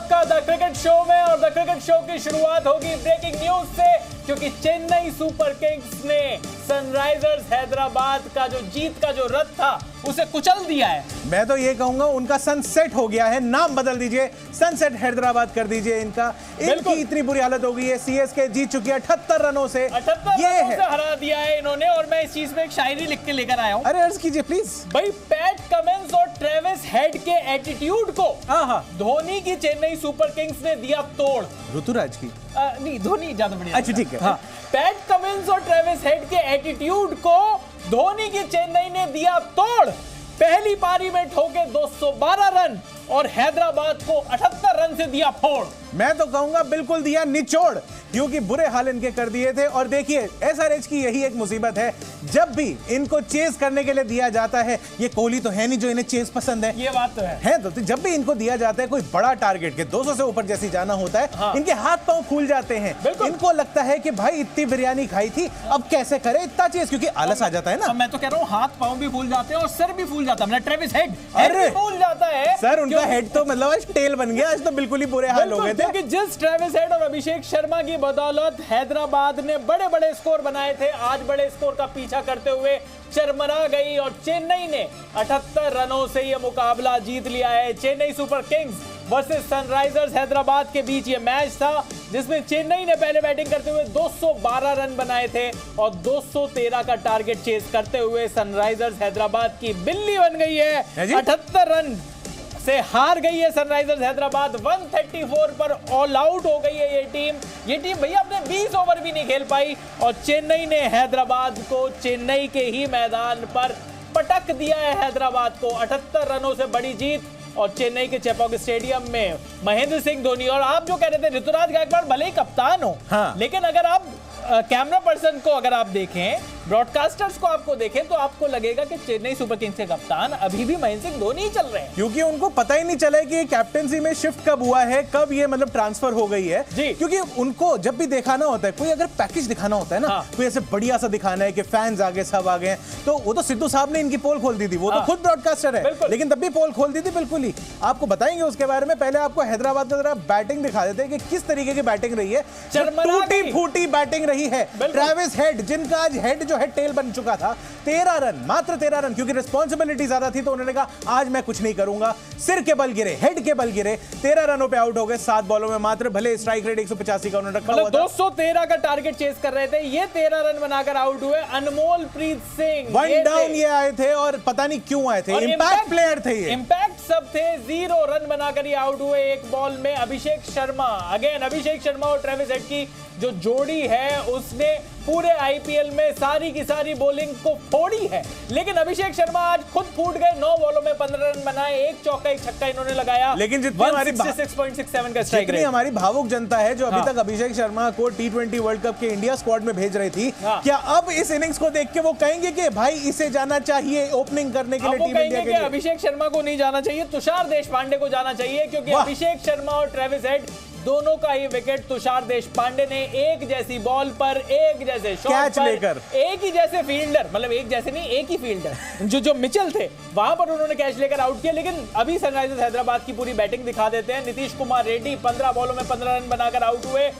आपका the cricket show में। और द क्रिकेट शो की शुरुआत होगी ब्रेकिंग न्यूज से, क्योंकि चेन्नई सुपर किंग्स ने सनराइजर्स हैदराबाद का जो जीत का जो रथ था उसे कुचल दिया है। मैं तो ये कहूंगा उनका सनसेट हो गया है, नाम बदल दीजिए, सनसेट हैदराबाद कर दीजिए इनका। इनकी इतनी बुरी हालत हो गई है, सीएसके जीत चुकी है 78 रनों से, 78 रनों से हरा दिया है इन्होंने। और मैं इस चीज में एक शायरी लिख के लेकर आया हूं। अरे अर्ज कीजिए प्लीज। भाई पैट कमिंस और ट्रेविस हेड के एटीट्यूड को धोनी की चेन्नई सुपर किंग्स ने दिया तोड़। ऋतुराज की नहीं, धोनी ज्यादा बढ़िया। अच्छा ठीक है। हाँ, पैट कमिंस और ट्रेविस हेड के एटीट्यूड को धोनी की चेन्नई ने दिया तोड़। पहली पारी में ठोके 212 रन और हैदराबाद को 78 रन से दिया फोड़। मैं तो कहूंगा बिल्कुल दिया निचोड़, क्योंकि बुरे हाल इनके कर दिए थे। और देखिए एसआरएच की यही एक मुसीबत है, जब भी इनको चेस करने के लिए दिया जाता है, ये कोहली तो है नहीं जो इन्हें चेस पसंद है, ये बात तो है तो जब भी इनको दिया जाता है कोई बड़ा टारगेट के 200 से ऊपर जैसी जाना होता है, हाँ। इनके हाथ पांव फूल जाते हैं। इनको लगता है कि भाई इतनी बिरयानी खाई थी, अब कैसे करे इतना चेस, क्योंकि आलस आ जाता है ना। मैं तो कह रहा हूँ हाथ पांव भी फूल जाते हैं और सर भी फूल जाता है। ट्रेविस हेड फूल जाता है सर, उनका हेड तो मतलब आज टेल बन गया, आज तो बिल्कुल ही बुरे हाल हो गए थे। क्योंकि जिस ट्रेविस हेड और अभिषेक शर्मा की बदौलत हैदराबाद ने बड़े बड़े स्कोर बनाए थे, आज बड़े स्कोर का पीछा करते हुए चरमरा गई और चेन्नई ने 78 रनों से यह मुकाबला जीत लिया है। Chennai super Kings versus Sunrisers Hyderabad के बीच ये मैच था, जिसमें चेन्नई ने पहले बैटिंग करते हुए 212 रन बनाए थे और 213 का टारगेट चेस करते हुए सनराइजर्स हैदराबाद की बिल्ली बन गई है। 78 रन से हार गई है सनराइजर्स हैदराबाद। 134 पर ऑल आउट हो गई है ये टीम भैया अपने 20 ओवर भी नहीं खेल पाई और चेन्नई ने हैदराबाद को चेन्नई के ही मैदान पर पटक दिया है। हैदराबाद को 78 रनों से बड़ी जीत। और चेन्नई के चेपॉक स्टेडियम में महेंद्र सिंह धोनी, और आप जो कह रहे थे ऋतुराज गायकवाड़ भले ही कप्तान हो, हाँ। लेकिन अगर आप कैमरा पर्सन को अगर आप देखें, ब्रॉडकास्टर्स को आपको देखें, तो आपको लगेगा कि चेन्नई सुपर किंग्स के कप्तान अभी भी महेंद्र सिंह धोनी चल रहे हैं, क्योंकि उनको पता ही नहीं चला कि कैप्टेंसी में शिफ्ट कब हुआ है, कब ये मतलब ट्रांसफर हो गई है जी। क्योंकि उनको जब भी दिखाना होता है, कोई अगर पैकेज दिखाना होता है ना, हाँ। कोई ऐसे बढ़िया सा दिखाना है कि फैंस आ गए, सब आ गए, तो वो तो सिद्धू साहब ने इनकी पोल खोल दी थी, वो तो खुद ब्रॉडकास्टर है, लेकिन तब भी पोल खोल दी थी बिल्कुल ही। आपको बताएंगे उसके बारे में, पहले आपको हैदराबाद का जरा बैटिंग दिखा देते हैं कि किस तरीके की बैटिंग रही है। टूटी फूटी बैटिंग रही है। ट्रेविस हेड, जिनका आज हेड जो है टेल बन चुका था, 13 रन, मात्र 13 रन, क्योंकि रिस्पांसिबिलिटी ज्यादा थी तो उन्होंने कहा आज मैं कुछ नहीं करूंगा, सिर के बल गिरे, हेड के बल गिरे, 13 रनों पे आउट हो गए 7 बॉलों में मात्र। भले स्ट्राइक रेट 185 का उन्होंने रखा हुआ था, 213 का टारगेट चेस कर रहे थे, ये 13 रन बनाकर आउट हुए। अनमोल प्रीत सिंह वन डाउन ये आए थे और पता नहीं क्यों आए थे, इंपैक्ट प्लेयर थे ये, इंपैक्ट सब थे, 0 रन बनाकर ये आउट हुए एक बॉल में। अभिषेक शर्मा, अगेन अभिषेक शर्मा और ट्रेविस हेड की जो जोड़ी है उसने पूरे आईपीएल में सारी की सारी बॉलिंग को फोड़ी है, लेकिन अभिषेक शर्मा आज खुद फूट गए। 9 बॉलों में 15 रन बनाए, एक चौका एक छक्का इन्होंने लगाया, लेकिन जितनी हमारी 166.67 का स्ट्राइक रेट। हमारी भावुक जनता है जो अभी तक अभिषेक शर्मा को T20 वर्ल्ड कप के इंडिया स्क्वाड में भेज रही थी, क्या अब इस इनिंग्स को देख के वो कहेंगे कि भाई इसे जाना चाहिए ओपनिंग करने के लिए टीम इंडिया के लिए? अभिषेक शर्मा को नहीं जाना चाहिए, तुषार देशपांडे को जाना चाहिए, क्योंकि अभिषेक शर्मा और ट्रेविस हेड दोनों का ही विकेट तुषार देशपांडे ने एक जैसी बॉल पर, एक जैसे शॉट पर, एक ही जैसे फील्डर, मतलब एक जैसे नहीं, एक ही फील्डर जो मिचेल थे वहां पर उन्होंने कैच लेकर आउट किया। लेकिन अभी सनराइजर्स हैदराबाद की पूरी बैटिंग दिखा देते हैं। नीतीश कुमार रेड्डी 15 बॉलों में 15 रन बनाकर आउट हुए।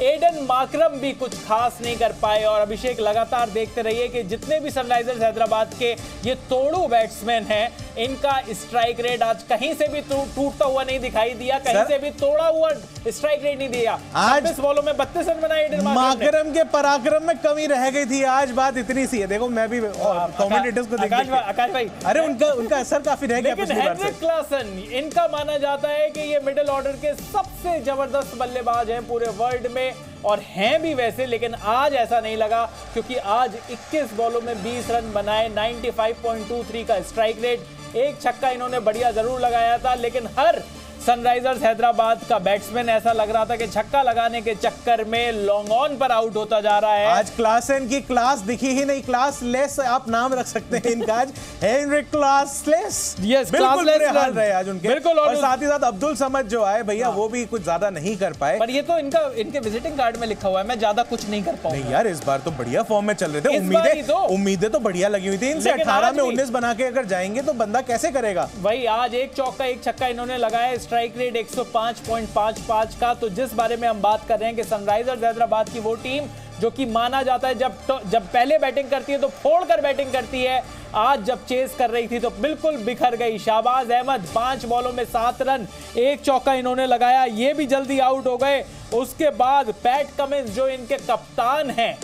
एडन माकरम भी कुछ खास नहीं कर पाए। और अभिषेक लगातार देखते रहिए कि जितने भी सनराइजर्स हैदराबाद के ये तोड़ू बैट्समैन हैं, इनका स्ट्राइक रेट आज कहीं से भी टूटता हुआ नहीं दिखाई दिया, कहीं से भी तोड़ा हुआ स्ट्राइक रेट नहीं दिया। आज 26 बॉलों में 32 रन बनाए एडन माकरम के पराक्रम में कमी रह गई थी, आज बात इतनी सी है। देखो मैं भी कमेंटेटर्स को आकाश भाई, अरे उनका असर काफी रह गया। लेकिन हेनरिक क्लासन, इनका माना जाता है कि ये मिडिल ऑर्डर के सबसे जबरदस्त बल्लेबाज हैं पूरे वर्ल्ड में, और हैं भी वैसे, लेकिन आज ऐसा नहीं लगा, क्योंकि आज 21 बॉलों में 20 रन बनाए, 95.23 का स्ट्राइक रेट, एक छक्का इन्होंने बढ़िया जरूर लगाया था, लेकिन हर सनराइजर्स हैदराबाद का बैट्समैन ऐसा लग रहा था कि छक्का लगाने के चक्कर में लॉन्ग ऑन पर आउट होता जा रहा है। आज क्लासन की क्लास दिखी ही नहीं, क्लासलेस आप नाम रख सकते हैं इनका आज, हेनरिक क्लासलेस। यस, बिल्कुल बुरे हाल रहे आज उनके, बिल्कुल। और साथ ही साथ अब्दुल समद जो आए भैया, वो भी कुछ ज्यादा नहीं कर पाए। पर ये तो इनके विजिटिंग कार्ड में लिखा हुआ है, मैं ज्यादा कुछ नहीं कर पाऊंगा। नहीं यार, इस बार तो बढ़िया फॉर्म में चल रहे थे, उम्मीदें तो बढ़िया लगी हुई थी इनसे। 18 में 19 बना के अगर जाएंगे तो बंदा कैसे करेगा। भाई आज एक चौका एक छक्का इन्होंने लगाया, स्ट्राइक रेट 105.55 का। तो जिस बारे में हम बात कर रहे हैं कि सनराइजर्स हैदराबाद की वो टीम जो कि माना जाता है जब पहले बैटिंग करती है तो फोड़कर बैटिंग करती है, आज जब चेस कर रही थी तो बिल्कुल बिखर गई। शाहबाज अहमद 5 बॉलों में 7 रन, 1 चौका इन्होंने लगाया, ये भी जल्दी आउट हो गए। उसके बाद पैट कमिंस जो इनके कप्तान हैं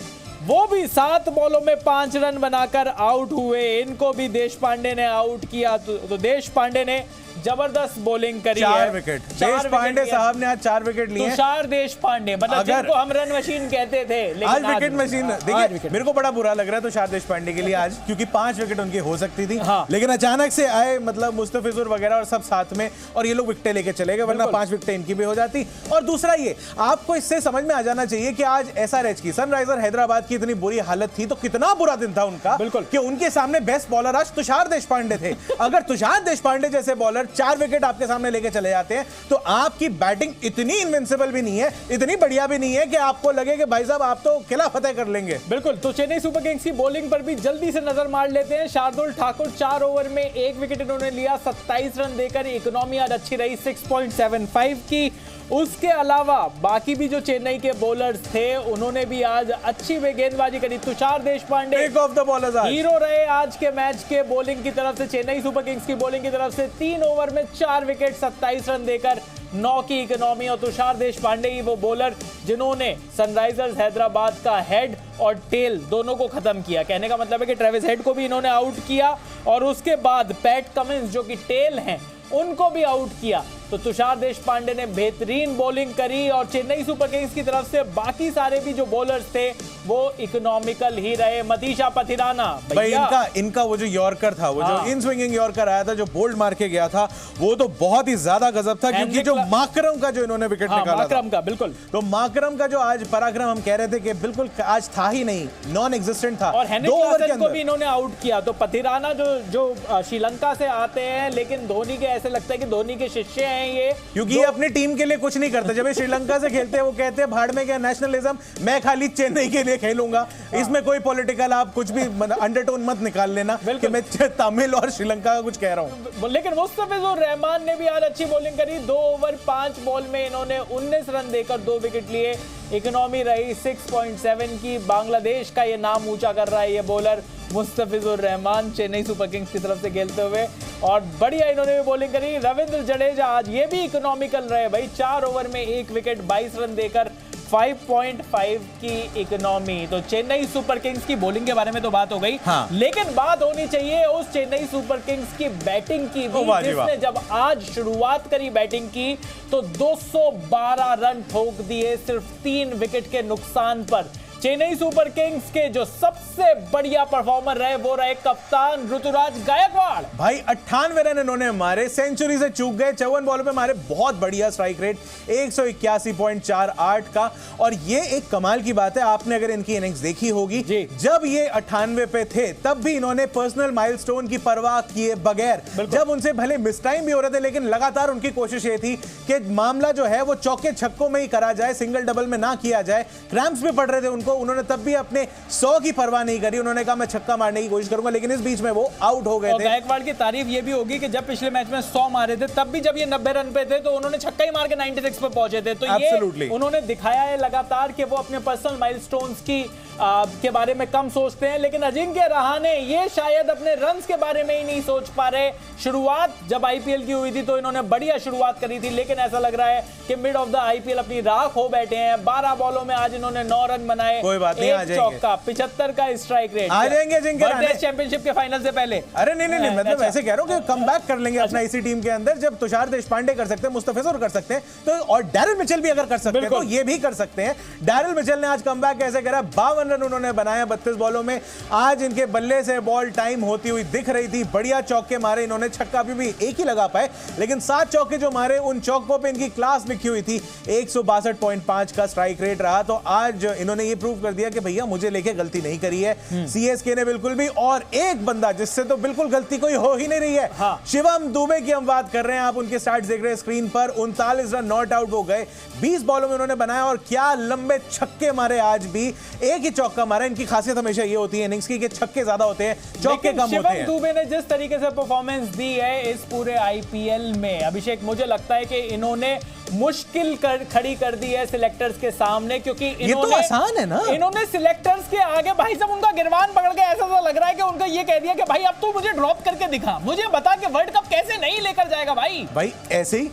वो भी 7 बॉलों में 5 रन बनाकर आउट हुए। इनको भी देश पांडे ने आउट किया। तो देश पांडे ने जबरदस्त बॉलिंग करी है। 4 विकेट देश पांडे साहब ने आज 4 विकेट लिए। तुषार देश पांडे मतलब जिनको हम रन मशीन कहते थे, लेकिन आज विकेट मशीन। देखिए मेरे को बड़ा बुरा लग रहा है तुषार देश पांडे के लिए आज, क्योंकि 5 विकेट उनकी हो सकती थी। हाँ। लेकिन अचानक से आए मतलब मुस्तफिजुर वगैरह और सब साथ में, और ये लोग विकेटें लेके चले गए, वरना 5 विकेटें इनकी भी हो जाती। और दूसरा ये आपको इससे समझ में आ जाना चाहिए कि आज एसआरएच की, सनराइजर हैदराबाद की इतनी बुरी हालत थी तो कितना बुरा दिन था उनका, बिल्कुल, कि उनके सामने बेस्ट बॉलर आज तुषार देश पांडे थे। अगर तुषार देश पांडे जैसे बॉलर 4 विकेट आपके सामने लेके चले जाते हैं तो आपकी बैटिंग इतनी इनविंसिबल भी नहीं है, इतनी बढ़िया भी नहीं है कि आपको लगे कि भाई साहब आप तो किला फतेह कर लेंगे। बिल्कुल। तो चेन्नई सुपर किंग्स की बॉलिंग पर भी जल्दी से नजर मार लेते हैं। शार्दुल ठाकुर 4 ओवर में 1 विकेट इन्होंने लिया, 27 रन देकर इकोनॉमी आज अच्छी रही 6.75 की। उसके अलावा बाकी भी जो चेन्नई के बॉलर्स थे उन्होंने भी आज अच्छी गेंदबाजी करी। तुषार देशपांडे हीरो रहे आज के मैच के बॉलिंग की तरफ से, चेन्नई सुपर किंग्स की बॉलिंग की तरफ से। 3 ओवर में 4 विकेट, 27 रन देकर 9 की इकोनॉमी। और तुषार देशपांडे ही वो बॉलर जिन्होंने सनराइजर्स हैदराबाद का हेड और टेल दोनों को खत्म किया। कहने का मतलब है कि ट्रेविस हेड को भी इन्होंने आउट किया और उसके बाद पैट कमिंस जो कि टेल हैं उनको भी आउट किया। तो तुषार देशपांडे ने बेहतरीन बॉलिंग करी और चेन्नई सुपर किंग्स की तरफ से बाकी सारे भी जो बॉलर्स थे वो इकोनॉमिकल ही रहे। मतीशा पथिराना भाई इनका वो जो यॉर्कर था, वो जो इन स्विंगिंग यॉर्कर आया था, जो बोल्ड मार के गया था, वो तो बहुत ही ज्यादा गजब था। क्योंकि जो माकरम का जो इन्होंने विकेट निकाला माकरम का, बिल्कुल, तो माकरम का जो आज पराक्रम हम कह रहे थे कि बिल्कुल आज था ही नहीं, नॉन एग्जिस्टेंट था। और हेनरिक क्लासन को भी इन्होंने आउट किया। तो पथिराना जो श्रीलंका से आते हैं लेकिन धोनी के ऐसे लगता है कि धोनी के शिष्य हैं ये, क्योंकि ये अपनी टीम के लिए कुछ नहीं करते। जब ये श्रीलंका से खेलते हैं वो कहते हैं भाड़ में क्या नेशनलिज्म, मैं खाली चेन्नई के लिए खेलूंगा। इसमें कोई पॉलिटिकल आप कुछ भी अंडरटोन मत निकाल लेना कि मैं तमिल और श्रीलंका का कुछ कह रहा हूं। लेकिन मुस्तफिजुर रहमान ने भी आज अच्छी बॉलिंग करी। 2 ओवर 5 बॉल में इन्होंने 19 रन देकर 2 विकेट लिए। इकोनॉमी रही 6.7 की। बांग्लादेश का ये नाम ऊंचा कर रहा है ये bowler Mustafizur Rahman, Chennai super Kings की तरफ से खेलते हुए, और बढ़िया इन्होंने भी बॉलिंग करी। रविंद्र जडेजा आज ये भी इकोनॉमिकल रहे भाई, 4 ओवर में 1 विकेट, 22 रन देकर 5.5 की इकोनॉमी। तो चेन्नई सुपर किंग्स की बॉलिंग के बारे में तो बात हो गई। हाँ। लेकिन बात होनी चाहिए उस चेन्नई सुपर किंग्स की बैटिंग की भी, जिसने जब आज शुरुआत करी बैटिंग की तो 212 रन ठोक दिए सिर्फ 3 विकेट के नुकसान पर। चेन्नई सुपर किंग्स के जो सबसे बढ़िया परफॉर्मर रहे वो रहे कप्तान ऋतुराज गायकवाड़। भाई 98 रन इन्होंने मारे, सेंचुरी से चूक गए, 54 बॉलों पे मारे, बहुत बढ़िया स्ट्राइक रेट 181.48 का। और ये एक कमाल की बात है, आपने अगर इनकी इनिंग्स देखी होगी, जब ये 98 पे थे तब भी इन्होंने पर्सनल माइलस्टोन की परवाह किए बगैर, जब उनसे भले मिस टाइम भी हो रहे थे लेकिन लगातार उनकी कोशिश ये थी कि मामला जो है वो चौके छक्कों में ही करा जाए, सिंगल डबल में ना किया जाए। क्रैम्प्स भी पड़ रहे थे उनको, उन्होंने तब भी अपने 100 की परवाह नहीं करी। उन्होंने कहा मैं छक्का मारने की कोशिश करूंगा, लेकिन इस बीच में वो आउट हो गए थे। गायकवाड़ की तारीफ ये भी होगी कि जब पिछले मैच में 100 मारे थे तब भी जब ये 90 रन पे थे तो उन्होंने छक्का ही मार के 96 पे पहुंचे थे। तो ये उन्होंने दिखाया है लगातार कि वो अपने पर्सनल माइलस्टोन्स की के बारे में कम सोचते हैं। लेकिन अजिंक्य रहाणे ये शायद अपने रन्स के बारे में ही नहीं सोच पा रहे। शुरुआत जब आईपीएल की हुई थी तो इन्होंने बढ़िया शुरुआत करी थी, लेकिन ऐसा लग रहा है कि मिड ऑफ द आईपीएल अपनी राख हो बैठे हैं। 12 बॉलों में आज इन्होंने 9 रन बनाए, कोई बात नहीं, 1 चौका, 75 का स्ट्राइक रेट। आ जाएंगे अजिंक्य रहाणे चैंपियनशिप के फाइनल से पहले। अरे नहीं, मतलब ऐसे कह रहा हूं कि कम बैक कर लेंगे अपना इसी टीम के अंदर। जब तुषार देशपांडे कर सकते हैं, मुस्तफिजुर कर सकते हैं, तो और डैरिल मिचेल भी अगर कर सकते हैं तो ये भी कर सकते हैं। डैरिल मिचेल ने आज कमबैक कैसे करा, 52 रन उन्होंने बनाए 32 बॉलों में। आज इनके बल्ले से बॉल टाइम होती हुई दिख रही थी, बढ़िया चौके मारे इन्होंने, छक्का भी एक ही लगा पाए, लेकिन 7 चौके जो मारे उन चौकों पे इनकी क्लास लिखी हुई थी। 162.5 का स्ट्राइक रेट रहा। तो आज इन्होंने ये प्रूव कर दिया कि भैया मुझे लेके गलती नहीं करी है सीएसके ने बिल्कुल भी। और एक बंदा जिससे तो बिल्कुल गलती कोई हो ही नहीं रही है, शिवम दुबे की हम बात कर रहे हैं। आप उनके स्टार्ट देख रहे हैं स्क्रीन पर, 39 रन नॉट आउट हो गए, 20 बॉलों में उन्होंने बनाया और क्या लंबे छक्के मारे। आज भी एक ही चौका मारा। इनकी खासियत हमेशा ये होती है इनिंग्स की कि छक्के ज्यादा होते हैं, चौके कम होते हैं। शिवम दुबे ने जिस तरीके से परफॉर्मेंस दी है इस पूरे आईपीएल में, अभिषेक, मुझे लगता है कि इन्होंने मुश्किल खड़ी कर दी है सिलेक्टर्स के सामने, क्योंकि इन्होंने, ये तो आसान है ना, इन्होंने सिलेक्टर्स के आगे भाई साहब उनका गिरबान पकड़ के ऐसा सा लग रहा है कि उनका ये कह दिया कि भाई अब तू मुझे ड्रॉप करके दिखा, मुझे बता कि वर्ल्ड कप कैसे नहीं लेकर जाएगा भाई ऐसे ही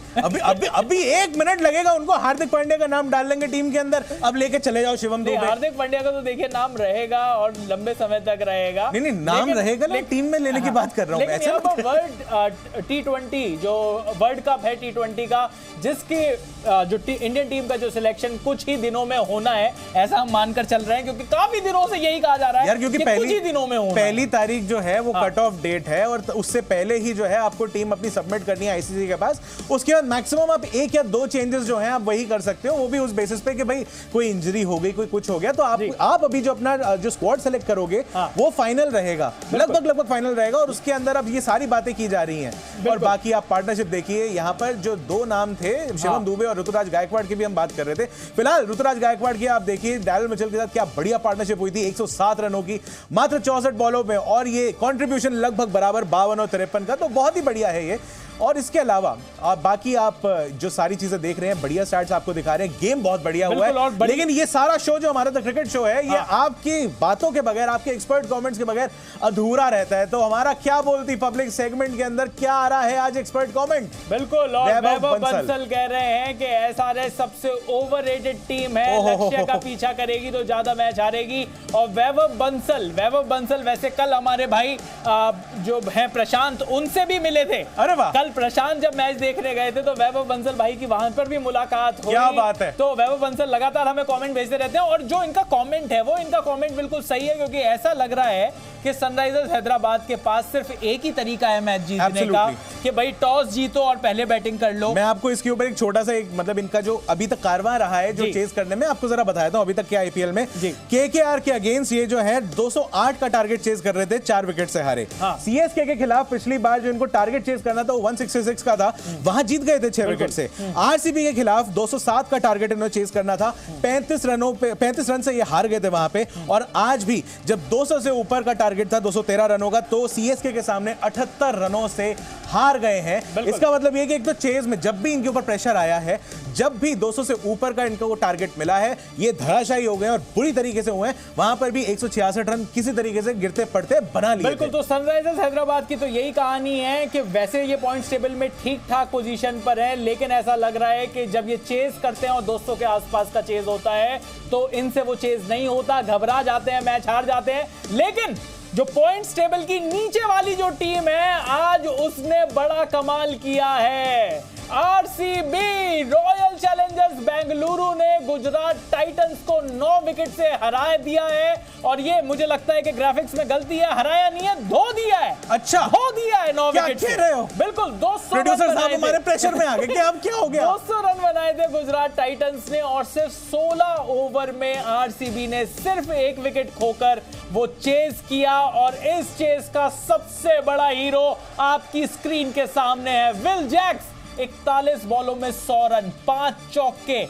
अभी 1 मिनट लगेगा उनको, हार्दिक पांड्या का नाम डाल लेंगे टीम के अंदर, अब लेके चले जाओ शिवम दुबे। हार्दिक पांड्या का तो देखिए नाम रहेगा और लंबे समय तक रहेगा। नहीं नाम रहेगा ना, टीम में लेने की बात कर रहा हूं। लेकिन वर्ल्ड T20 जो वर्ल्ड कप है T20 का, जिसकी जो इंडियन टीम का जो सिलेक्शन कुछ ही दिनों में होना है, ऐसा हम मानकर चल रहे हैं, क्योंकि काफी दिनों से यही कहा जा रहा है यार, क्योंकि कुछ ही दिनों में होना। पहली तारीख जो है वो कट ऑफ डेट है और उससे पहले ही जो है आपको टीम अपनी सबमिट करनी है आईसीसी के पास। उसके बाद मैक्सिमम आप 1 या 2 चेंजेस जो हैं आप वही कर सकते हो, वो भी उस बेसिस पे कि भाई कोई इंजरी हो गई, कोई कुछ हो गया, तो आप अभी जो अपना जो स्क्वाड सेलेक्ट करोगे वो फाइनल रहेगा, लगभग फाइनल रहेगा, और उसके अंदर अब ये सारी बातें की जा रही हैं। और बाकी आप पार्टनरशिप देखिए, यहाँ पर जो 2 नाम थे, शिवम दुबे और ऋतुराज गायकवाड़ की भी हम बात कर रहे थे। फिलहाल ऋतुराज गायकवाड़ की आप देखिए डैरिल मिचेल के साथ क्या बढ़िया पार्टनरशिप हुई थी, 107 रनों की मात्र 64 बॉलों में, और ये कंट्रीब्यूशन लगभग बराबर 52 और 53 का, तो बहुत ही बढ़िया है ये। और इसके अलावा बाकी आप जो सारी चीजें देख रहे हैं, बढ़िया स्टार्ट्स आपको दिखा रहे हैं, गेम बहुत बढ़िया हुआ है। लेकिन ये सारा शो जो हमारा द क्रिकेट शो है, ये आपकी बातों के बगैर, आपके एक्सपर्ट कमेंट्स के बगैर अधूरा रहता है। तो हमारा क्या बोलती पब्लिक सेगमेंट के अंदर क्या आ रहा है आज एक्सपर्ट कमेंट? बिल्कुल, और वैभव बंसल कह रहे हैं कि एसआरएच सबसे ओवररेटेड टीम है, लक्ष्य का पीछा करेगी तो ज्यादा मैच हारेगी। और वैभव बंसल वैसे कल हमारे भाई जो है प्रशांत, उनसे भी मिले थे। अरे वाह, कल प्रशांत जब मैच देखने गए थे तो वैभव बंसल भाई की वहां पर भी मुलाकात हुई। क्या बात है। तो वैभव बंसल लगातार हमें कमेंट भेजते रहते हैं, और जो इनका कमेंट है वो इनका कमेंट बिल्कुल सही है, क्योंकि ऐसा लग रहा है कि सनराइजर्स हैदराबाद के पास सिर्फ एक ही तरीका है मैच जीतने का, कि भाई टॉस जीतो और पहले बैटिंग कर लो। मैं आपको इसके ऊपर एक छोटा सा मतलब इनका जो अभी तक कारवां रहा है जो चेज करने में, आपको जरा बताया था अभी तक के आईपीएल में केकेआर के अगेंस्ट ये जो है 208 का टारगेट चेज कर रहे थे, 4 विकेट से हारे। सीएसके के खिलाफ पिछली बार जो इनको टारगेट चेज करना था वो 166 का था, वहां जीत गए थे 6 विकेट से। आरसीबी के खिलाफ 207 का टारगेट इन्होंने चेज करना था, 35 रन से ये हार गए थे वहां पे। और आज भी जब 200 से ऊपर का टारगेट था 213 रनों का, तो सीएसके के सामने 78 रनों से हार गए हैं। इसका मतलब ये कि एक तो चेज में जब भी इनके ऊपर प्रेशर आया है, जब भी 200 से ऊपर का इनको टारगेट मिला है, ये धराशायी हो गए और बुरी तरीके से हुए हैं। वहां पर भी 166 रन किसी तरीके से गिरते पड़ते बना लिए। बिल्कुल, तो सनराइजर्स हैदराबाद की तो यही कहानी है कि वैसे ये पॉइंट्स टेबल में ठीक ठाक पोजीशन पर है, लेकिन ऐसा लग रहा है कि जब ये चेज करते हैं और 200 के आसपास का चेज होता है तो इनसे वो चेज नहीं होता, घबरा जाते हैं, मैच हार जाते हैं। लेकिन जो पॉइंट्स टेबल की नीचे वाली जो टीम है, आज उसने बड़ा कमाल किया है। आरसीबी रॉयल चैलेंजर्स बेंगलुरु ने गुजरात टाइटंस को 9 विकेट से हरा दिया है। और ये मुझे लगता है कि ग्राफिक्स में गलती है, हराया नहीं है, धो दिया है। अच्छा, धो दिया है 9 विकेट से। रहे हो? बिल्कुल, 200 प्रोड्यूसर साहब हमारे प्रेशर में आ गए कि अब क्या हो गया। 200 रन बनाए थे गुजरात टाइटंस ने, और सिर्फ 16 ओवर में आरसीबी ने सिर्फ 1 विकेट खोकर वो चेज किया। और इस चेज का सबसे बड़ा हीरो आपकी स्क्रीन के सामने है, विल जैक्स। 41 बॉलों में 100 रन, 5 चौके,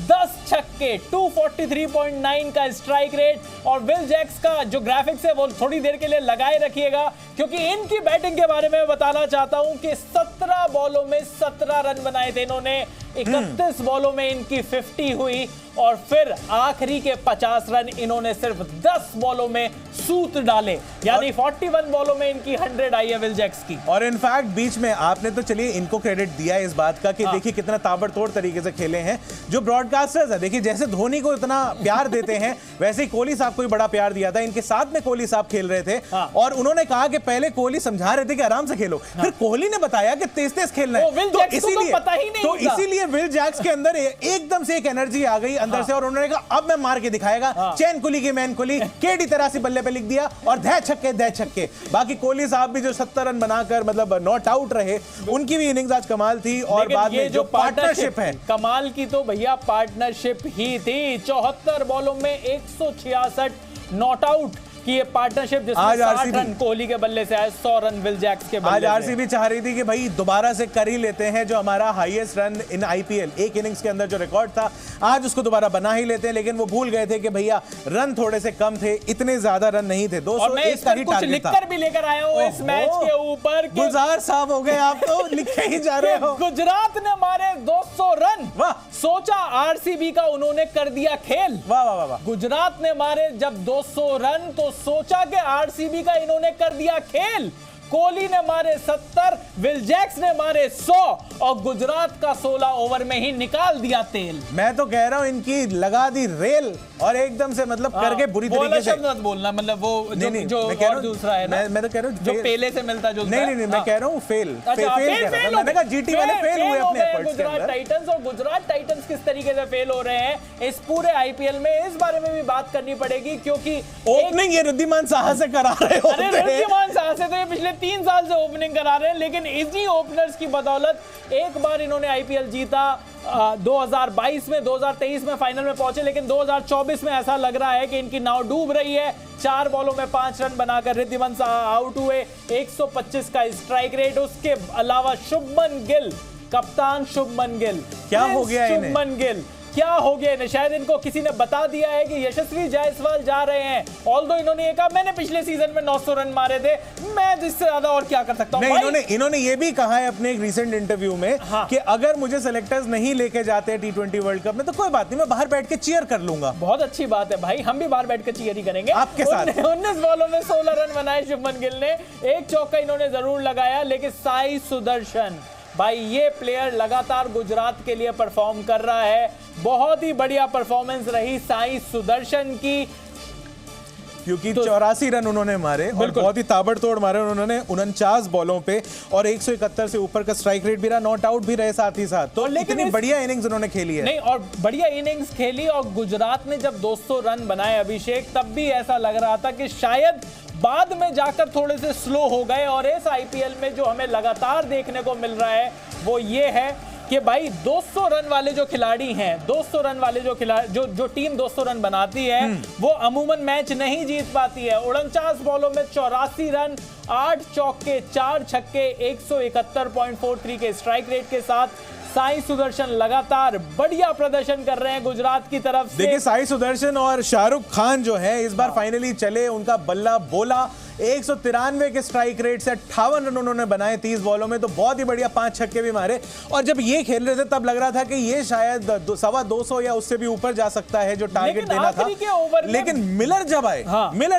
10 छक्के, 243.9 का स्ट्राइक रेट। और विल जैक्स का जो ग्राफिक्स है वो थोड़ी देर के लिए लगाए रखिएगा, क्योंकि इनकी बैटिंग के बारे में बताना चाहता हूं कि 17 बॉलों में 17 रन बनाए थे इन्होंने, 31 बॉलों में इनकी 50 हुई, और फिर आखिरी के 50 रन इन्होंने सिर्फ 10 बॉलों में सूत डाले, यानी 41 बॉलों में इनकी 100 आई है विल जैक्स की। और इनफैक्ट बीच में आपने तो चलिए इनको क्रेडिट दिया इस बात का कि देखिए कितना ताबड़तोड़ तरीके से खेले हैं जो ब्रॉडकास्टर्स है। देखिए जैसे धोनी को इतना प्यार देते हैं, वैसे ही कोहली साहब को भी बड़ा प्यार दिया था। इनके साथ में कोहली साहब खेल रहे थे, और उन्होंने कहा कि पहले कोहली समझा रहे थे कि आराम से खेलो, फिर कोहली ने बताया कि तेज तेज खेलना है, तो इसीलिए विल जैक्स के अंदर एकदम से एक एनर्जी आ गई अंदर से, और उन्होंने कहा अब मैं मार के दिखाएगा। चैन कुली की मैन कुली, केडी तरह से बल्ले पे लिख दिया और दह छक्के। बाकी कोहली साहब भी जो 70 रन बनाकर मतलब नॉट आउट रहे, उनकी भी इनिंग्स आज कमाल थी। और बाद में जो पार्टनरशिप है कमाल की, तो भैया पार्टनरशिप ही थी। 74 बॉलों में 166 नॉट आउट कि ये पार्टनरशिप जिसमें 60 रन कोहली के बल्ले से आए, 100 रन विल जैक्स के बल्ले से। आज आरसीबी चाह रही थी कि भाई दोबारा से कर ही लेते हैं जो हमारा हाईएस्ट रन इन आईपीएल, एक इनिंग्स के अंदर जो रिकॉर्ड था, आज उसको दोबारा बना ही लेते हैं। लेकिन वो भूल गए थे कि भैया रन थोड़े से कम थे, इतने ज्यादा रन नहीं थे। 201 का ही टारगेट था। लिखकर भी लेकर आया हूं इस मैच के ऊपर। गुलजार साहब हो गए आप तो, लिखे ही जा रहे हो। गुजरात ने मारे 200 रन, वाह। सोचा आरसीबी का उन्होंने कर दिया खेल। वाह वाह वाह। गुजरात ने मारे जब 200 रन तो सोचा कि आरसीबी का इन्होंने कर दिया खेल। कोहली ने मारे 70, विल जैक्स ने मारे 100 और गुजरात का 16 ओवर में ही निकाल दिया तेल। मैं तो कह रहा हूं इनकी लगा दी रेल और एकदम से मतलब करके बुरी तरीके से मत बोलना, मतलब वो जो और दूसरा है ना, मैं तो कह रहा हूं जो पेले से मिलता जो नहीं मैं कह रहा हूं फेल। मैंने कहा जीटी वाले फेल हुए अपने एफर्ट्स के अंदर। गुजरात टाइटंस, और गुजरात टाइटंस किस तरीके से फेल हो रहे हैं इस पूरे आईपीएल में, इस बारे में भी बात करनी पड़ेगी। क्योंकि ओपनिंग ये रिद्धिमान साहा से करा रहे हो। अरे रिद्धिमान साहा से तो ये पिछले 3 साल से ओपनिंग करा रहे हैं, लेकिन इसी ओपनर्स की बदौलत एक बार इन्होंने आईपीएल जीता 2022 में, 2023 में फाइनल में पहुंचे, लेकिन 2024 में ऐसा लग रहा है कि इनकी नाव डूब रही है। 4 बॉलों में 5 रन बनाकर रिद्धिमान साहा आउट हुए, 125 का स्ट्राइक रेट। उसके अलावा शुभमन गिल, कप्तान शुभमन गिल, क्या हो गया इन्हें? शुभमन गिल क्या हो गया इन्हें? शायद इनको किसी ने बता दिया है कि यशस्वी जायसवाल जा रहे हैं। ऑल्दो इन्होंने ये कहा मैंने पिछले सीजन में 900 रन मारे थे, मैं जिससे ज्यादा और क्या कर सकता हूं। इन्होंने ये भी कहा है अपने एक रीसेंट इंटरव्यू में कि अगर मुझे सेलेक्टर्स नहीं लेके जाते T20 वर्ल्ड कप में तो कोई बात नहीं, मैं बाहर बैठ के चीयर कर लूंगा। बहुत अच्छी बात है भाई, हम भी बाहर बैठ के चीयर ही करेंगे आपके साथ। 19 बॉलों में 16 रन बनाए शुभमन गिल ने, एक चौका इन्होंने जरूर लगाया। लेकिन साई सुदर्शन भाई, ये प्लेयर लगातार गुजरात के लिए परफॉर्म कर रहा है। बहुत ही बढ़िया परफॉर्मेंस रही साई सुदर्शन की, क्योंकि 84 रन उन्होंने मारे और बहुत ही ताबड़तोड़ मारे उन्होंने 49 बॉलों पे, और 171 से ऊपर का स्ट्राइक रेट भी रहा, नॉट आउट भी रहे साथ ही साथ। तो लेकिन बढ़िया इनिंग्स उन्होंने खेली है। नहीं, और बढ़िया इनिंग्स खेली। और गुजरात ने जब 200 रन बनाए अभिषेक, तब भी ऐसा लग रहा था कि शायद बाद में जाकर थोड़े से स्लो हो गए। और इस आईपीएल में जो हमें लगातार देखने को मिल रहा है वो ये है कि भाई 200 रन वाले जो खिलाड़ी हैं, 200 रन वाले जो टीम 200 रन बनाती है वो अमूमन मैच नहीं जीत पाती है। 49 बॉलों में 84 रन, 8 चौके, 4 छक्के, 171.43 के स्ट्राइक रेट के साथ साई सुदर्शन लगातार बढ़िया प्रदर्शन कर रहे हैं गुजरात की तरफ से। देखिए साई सुदर्शन और शाहरुख खान जो है इस बार फाइनली चले, उनका बल्ला बोला। 193 के स्ट्राइक रेट से 58 रन उन्होंने बनाए 30 बॉलों में, तो बहुत ही बढ़िया 5 छक्के भी मारे। और जब ये खेल रहे थे तब लग रहा था कि ये शायद 225 या उससे भी ऊपर जा सकता है जो टारगेट देना था। लेकिन मिलर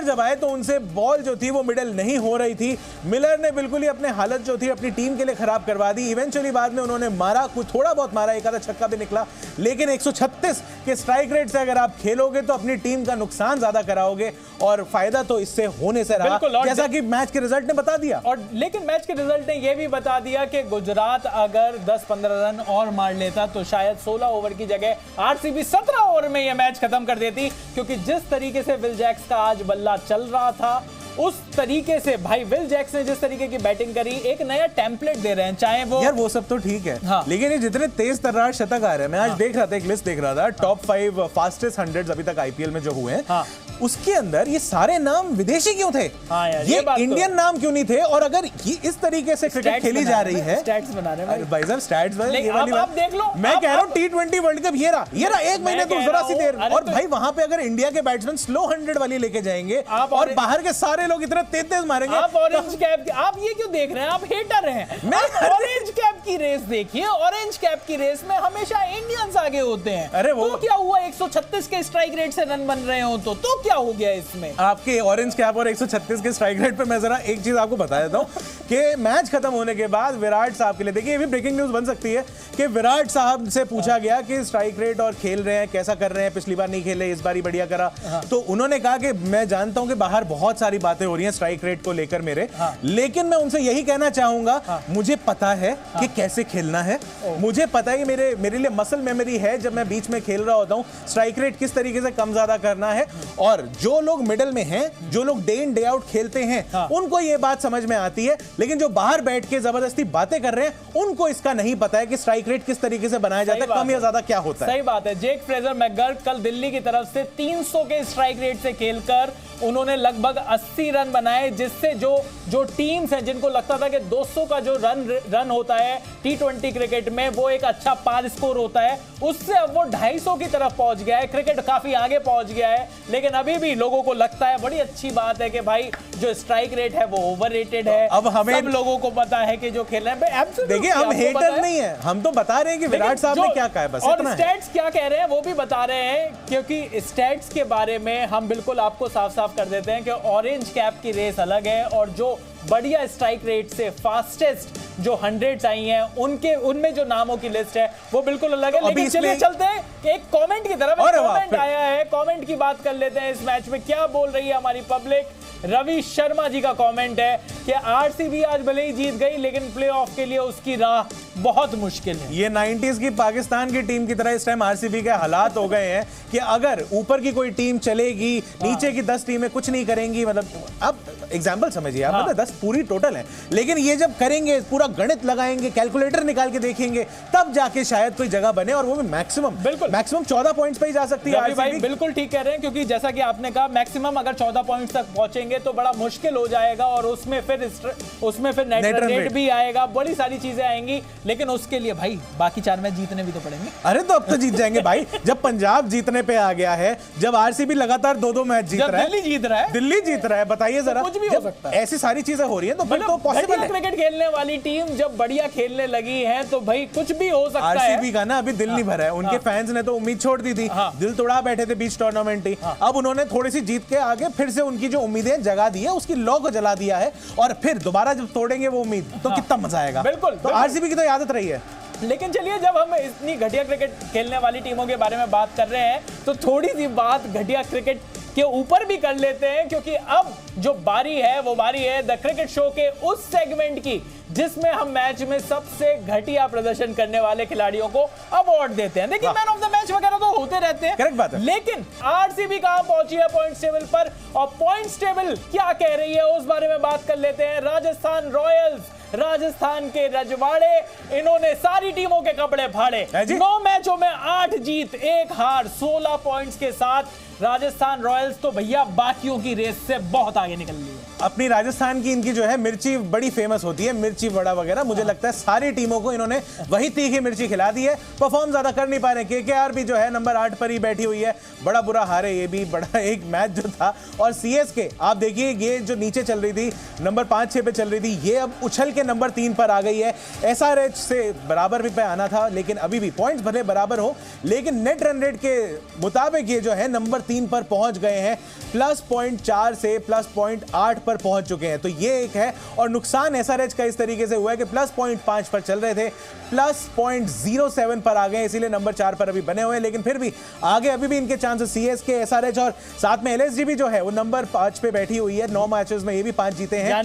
जब आए तो उनसे बॉल जो थी वो मिडल नहीं हो रही थी। मिलर ने बिल्कुल ही अपने हालत जो थी अपनी टीम के लिए खराब करवा दी। इवेंचुअली बाद में उन्होंने मारा, कुछ थोड़ा बहुत मारा, एक आधा छक्का भी निकला, लेकिन 136 के स्ट्राइक रेट से अगर आप खेलोगे तो अपनी टीम का नुकसान ज्यादा कराओगे, और फायदा तो इससे होने से रहा, जैसा कि मैच के रिजल्ट ने बता दिया। और लेकिन मैच के रिजल्ट ने यह भी बता दिया कि गुजरात अगर 10-15 रन और मार लेता तो शायद 16 ओवर की जगह आरसीबी 17 ओवर में यह मैच खत्म कर देती। क्योंकि जिस तरीके से विल जैक्स का आज बल्ला चल रहा था, उस तरीके से भाई विल जैक्स ने जिस तरीके की बैटिंग करी, एक नया टेम्पलेट दे रहे हैं, चाहे वो यार वो सब तो ठीक है। हाँ। लेकिन ये जितने तेज तर्रार शतक आ रहे हैं, मैं आज देख रहा था, एक लिस्ट देख रहा था, टॉप 5 फास्टेस्ट 100 अभी तक आईपीएल में जो हुए हैं। हाँ। उसके अंदर ये सारे नाम विदेशी क्यों थे? हाँ यार, ये इंडियन नाम क्यों नहीं थे? और अगर ये इस तरीके से क्रिकेट खेली जा रही है, स्टैट्स बना रहे हैं भाई साहब, स्टैट्स आप देख लो। मैं कह रहा हूं T20 वर्ल्ड कप ये रहा 1 महीने तो जरा सी देर। और भाई वहां पे अगर इंडिया के बैट्समैन स्लो 100 वाली लेके जाएंगे और बाहर के सारे लोग इतना तेज मारेंगे। आप ऑरेंज कैप, आप ये क्यों देख रहे हैं? आप हेटर हैं। ऑरेंज कैप की रेस देखिए, ऑरेंज कैप की रेस में हमेशा इंडियंस आगे होते हैं। अरे वो तो क्या हुआ? 136 के स्ट्राइक रेट से रन बन रहे हो तो क्या हो गया इसमें? आपके ऑरेंज कैप और 136 के स्ट्राइक रेट पे मैं जरा एक चीज आपको बता देता हूं कि मैच खत्म होने के बाद विराट साहब के लिए, देखिए ये भी ब्रेकिंग न्यूज बन सकती है कि विराट साहब से पूछा गया कि स्ट्राइक रेट और खेल रहे हैं, कैसा कर रहे हैं, पिछली बार नहीं खेले, इस बार ही बढ़िया करा। तो उन्होंने कहा कि मैं जानता हूं कि बाहर बहुत सारी बातें बातें हो रही हैं स्ट्राइक रेट को लेकर मेरे, लेकिन मैं उनसे यही कहना चाहूंगा, मुझे पता है कि कैसे खेलना है, मुझे पता है कि मेरे लिए मसल मेमोरी है, जब मैं बीच में खेल रहा होता हूं स्ट्राइक रेट किस तरीके से कम ज्यादा करना है। और जो लोग मिडिल में हैं, जो लोग डे इन डे आउट खेलते हैं, उनको ये बात समझ में आती है, लेकिन जो बाहर बैठ के जबरदस्ती बातें कर रहे हैं उनको इसका नहीं पता है कि स्ट्राइक रेट किस तरीके से बनाया जाता है, कम या ज्यादा क्या होता है। सही बात है। जेक फ्रेजर मैकगर्क कल दिल्ली की तरफ से 300 के स्ट्राइक रेट से खेलकर उन्होंने लगभग 80 रन बनाए, जिससे जो टीम्स हैं जिनको लगता था कि 200 का जो रन होता है T20 क्रिकेट में वो एक अच्छा पार स्कोर होता है, उससे अब वो 250 की तरफ पहुंच गया है। क्रिकेट काफी आगे पहुंच गया है, लेकिन अभी भी लोगों को लगता है, बड़ी अच्छी बात है कि भाई जो स्ट्राइक रेट है वो ओवररेटेड है। अब हमें सब लोगों को पता है कि जो खेल रहे हैं, देखिए हम हेटर नहीं है, हम तो बता रहे हैं कि विराट साहब ने क्या कहा है, बस और इतना स्टैट्स क्या कह रहे हैं वो भी बता रहे हैं, क्योंकि स्टैट्स के बारे में हम बिल्कुल आपको साफ साफ कर देते हैं कि ऑरेंज कैप की रेस अलग है और जो बढ़िया स्ट्राइक रेट से फास्टेस्ट जो 100s आई हैं उनमें जो नामों की लिस्ट है वो बिल्कुल अलग है। लेकिन चलिए चलते हैं एक कमेंट की तरफ। कमेंट आया है, कमेंट की बात कर लेते हैं। इस मैच में क्या बोल रही है हमारी पब्लिक। रवि शर्मा जी का कमेंट है कि आरसीबी आज भले ही जीत गई लेकिन प्लेऑफ के लिए उसकी राह बहुत मुश्किल है। ये 90s की पाकिस्तान की टीम की तरह इस टाइम आरसीबी के हालात हो गए हैं कि अगर ऊपर की कोई टीम चलेगी, नीचे की 10 टीमें कुछ नहीं करेंगी। मतलब अब एग्जांपल समझिए आप, मतलब 10 पूरी टोटल है, लेकिन ये जब करेंगे, पूरा गणित लगाएंगे, कैलकुलेटर निकाल के देखेंगे, तब जाके शायद कोई जगह बने और वो भी मैक्सिमम 14 पॉइंट्स पे ही जा सकती है आरसीबी। बिल्कुल ठीक कह रहे हैं, क्योंकि जैसा कि आपने कहा मैक्सिमम अगर 14 पॉइंट्स तक पहुंचेंगे तो बड़ा मुश्किल हो जाएगा और उसमें फिर नेट रन रेट भी आएगा, बड़ी सारी चीजें आएंगी। लेकिन उसके लिए भाई बाकी 4 मैच जीतने भी तो पड़ेंगे। अरे तो अब तो जीत जाएंगे भाई। जब पंजाब जीतने पे आ गया है, जब आरसीबी लगातार 2-2 मैच जीत रहा है, दिल्ली जीत रहा है, बताइए जरा, कुछ भी हो सकता है। ऐसी सारी चीजें हो रही हैं तो फिर तो पॉसिबल है। क्रिकेट खेलने वाली टीम जब बढ़िया खेलने लगी है तो भाई कुछ भी हो सकता है। आरसीबी का ना अभी दिल नहीं भरा है, उनके फैंस ने तो उम्मीद छोड़ दी थी, दिल तोड़ा बैठे थे बीच टूर्नामेंट ही। अब उन्होंने थोड़ी सी जीत के आगे फिर से उनकी जो उम्मीदें जगा दी है, उसकी लौ को जला दिया है, और फिर दोबारा जब तोड़ेंगे वो उम्मीद तो कितना मजा आएगा। बिल्कुल, तो आरसीबी की तो आदत रही है। लेकिन चलिए, जब हम इतनी घटिया क्रिकेट खेलने वाली टीमों के बारे में बात कर रहे हैं तो थोड़ी सी बात घटिया क्रिकेट के ऊपर भी कर लेते हैं, क्योंकि अब जो बारी है वो बारी है द क्रिकेट शो के उस सेगमेंट की जिसमें हम मैच में सबसे घटिया प्रदर्शन करने वाले खिलाड़ियों को अवार्ड देते हैं। देखिए, मैन ऑफ द मैच वगैरह तो होते रहते हैं, करेक्ट बात है, लेकिन आरसीबी कहां पहुंची है पॉइंट्स टेबल पर, और पॉइंट्स टेबल क्या कह रही है उस बारे में बात कर लेते हैं। राजस्थान रॉयल्स, राजस्थान के रजवाड़े, इन्होंने सारी टीमों के कपड़े फाड़े। 9 मैचों में 8 जीत 1 हार, 16 पॉइंट्स के साथ राजस्थान रॉयल्स तो भैया बाकियों की रेस से बहुत आगे निकल ली है। अपनी राजस्थान की इनकी जो है मिर्ची बड़ी फेमस होती है, मिर्ची वड़ा वगैरह। मुझे लगता है सारी टीमों को इन्होंने वही तीखी मिर्ची खिला दी है। परफॉर्म ज्यादा कर नहीं पा रहे। केकेआर भी जो है नंबर 8 पर ही बैठी हुई है, बड़ा बुरा हारे ये भी, बड़ा एक मैच जो था। और सीएसके आप देखिए, ये जो नीचे चल रही थी नंबर 5-6 पे चल रही थी, ये अब उछल के नंबर 3 पर आ गई है। एसआरएच से बराबर भी पे आना था, लेकिन अभी भी पॉइंट्स भले बराबर हो, लेकिन नेट रन रेट के मुताबिक ये जो है नंबर 3 पर पहुंच गए हैं। +0.4 से +0.8 पर पहुंच चुके हैं, तो ये एक है। और नुकसान एसआरएच का इस तरीके से हुआ है कि +0.5 पर चल रहे थे, +0.07 पर आ गए, इसीलिए नंबर 4 पर अभी बने हुए हैं। लेकिन फिर भी आगे अभी भी इनके चांसेस, सीएसके, एसआरएच और साथ में एलएसजी भी जो है वो नंबर 5 पे बैठी हुई है। 9 मैचेस में ये भी 5 जीते हैं।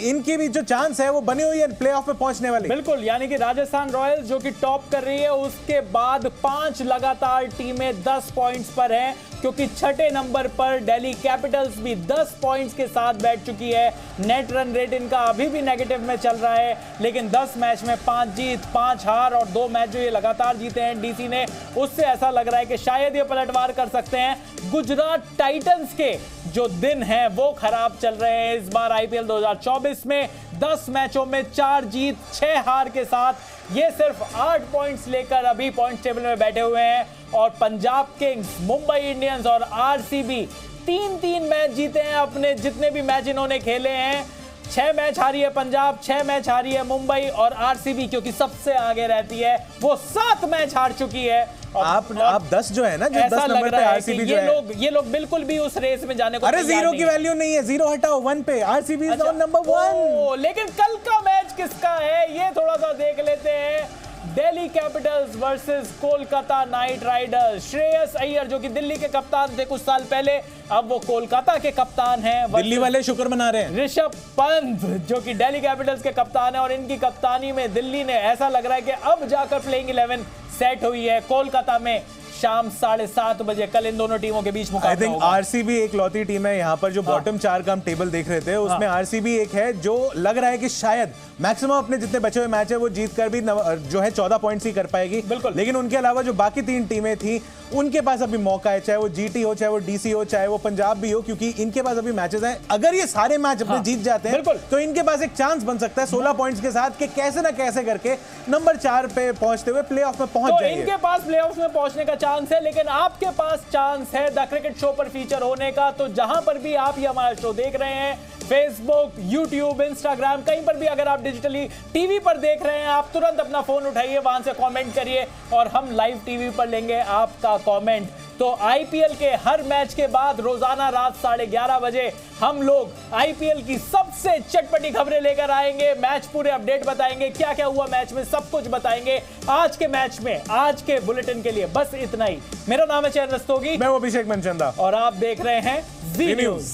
इनकी भी जो चांस है वो बनी हुई है प्लेऑफ में पहुंचने वाली। बिल्कुल, यानी कि राजस्थान रॉयल्स जो कि टॉप कर रही है, उसके बाद 5 लगातार टीमें 10 पॉइंट्स पर हैं, क्योंकि 6ठे नंबर पर दिल्ली कैपिटल्स भी 10 पॉइंट्स के साथ बैठ चुकी है। नेट रन रेट इनका अभी भी नेगेटिव में चल रहा है, लेकिन 10 मैच में 5 जीत 5 हार और 2 मैच जो ये लगातार जीते हैं डीसी ने, उससे ऐसा लग रहा है कि शायद ये पलटवार कर सकते हैं। गुजरात टाइटंस के जो दिन हैं वो खराब चल रहे हैं इस बार आईपीएल 2024 में। 10 मैचों में 4 जीत 6 हार के साथ ये सिर्फ 8 पॉइंट्स लेकर अभी पॉइंट्स टेबल में बैठे हुए हैं। और पंजाब किंग्स, मुंबई इंडियंस और आरसीबी 3-3 मैच जीते हैं अपने जितने भी मैच इन्होंने खेले हैं। 6 मैच हारी है पंजाब, 6 मैच हारी है मुंबई, और आरसीबी क्योंकि सबसे आगे रहती है वो 7 मैच हार चुकी है। आप 10 जो है ना, जो 10 नंबर पे आरसीबी जो है, ये लोग बिल्कुल भी उस रेस में जाने को, अरे 0 की वैल्यू नहीं है, 0 हटाओ 1 पे, आरसीबी इज ऑन नंबर 1। लेकिन कल का मैच किसका है ये थोड़ा सा देख लेते हैं। Delhi Capitals versus Kolkata night Riders. Shreyas Iyer जो कि दिल्ली के कप्तान थे कुछ साल पहले, अब वो कोलकाता के कप्तान हैं। दिल्ली वाले शुक्र मना रहे हैं। ऋषभ पंत जो कि दिल्ली कैपिटल्स के कप्तान है और इनकी कप्तानी में दिल्ली ने ऐसा लग रहा है कि अब जाकर प्लेइंग 11 सेट हुई है। कोलकाता में शाम 7:30 बजे कल इन दोनों टीमों के बीच मुकाबला होगा। आई थिंक आरसीबी एक लौती टीम है यहाँ पर जो बॉटम 4 का हम टेबल देख रहे थे, उसमें आरसीबी एक है जो लग रहा है कि शायद मैक्सिमम अपने जितने बचे हुए मैच है वो जीत कर भी जो है 14 पॉइंट्स ही कर पाएगी। बिल्कुल। लेकिन उनके अलावा जो बाकी 3 टीमें थी उनके पास अभी मौका है, चाहे वो जीटी हो, चाहे वो डीसी हो, चाहे वो पंजाब भी हो, क्योंकि इनके पास अभी मैचेस हैं। अगर ये सारे मैच अपने जीत जाते हैं तो इनके पास एक चांस बन सकता है 16 पॉइंट्स के साथ कि कैसे ना कैसे करके नंबर 4 पे पहुंचते हुए प्लेऑफ में पहुंच जाएंगे। इनके पास प्लेऑफ्स में पहुंचने का चांस है, लेकिन आपके पास चांस है द क्रिकेट शो पर फीचर होने का। तो जहां पर भी आप ये हमारा शो देख रहे हैं, फेसबुक, यूट्यूब, इंस्टाग्राम, कहीं पर भी अगर आप डिजिटली टीवी पर देख रहे हैं, आप तुरंत अपना फोन उठाइए, वहां से कमेंट करिए और हम लाइव टीवी पर लेंगे आपका कमेंट। तो आईपीएल के हर मैच के बाद रोजाना रात 11:30 बजे हम लोग आईपीएल की सबसे चटपटी खबरें लेकर आएंगे, मैच पूरे अपडेट बताएंगे, क्या क्या हुआ मैच में सब कुछ बताएंगे। आज के मैच में, आज के बुलेटिन के लिए बस इतना ही। मेरा नाम है चैन रस्तोगी, मैं हूं अभिषेक मनचंदा और आप देख रहे हैं जी न्यूज।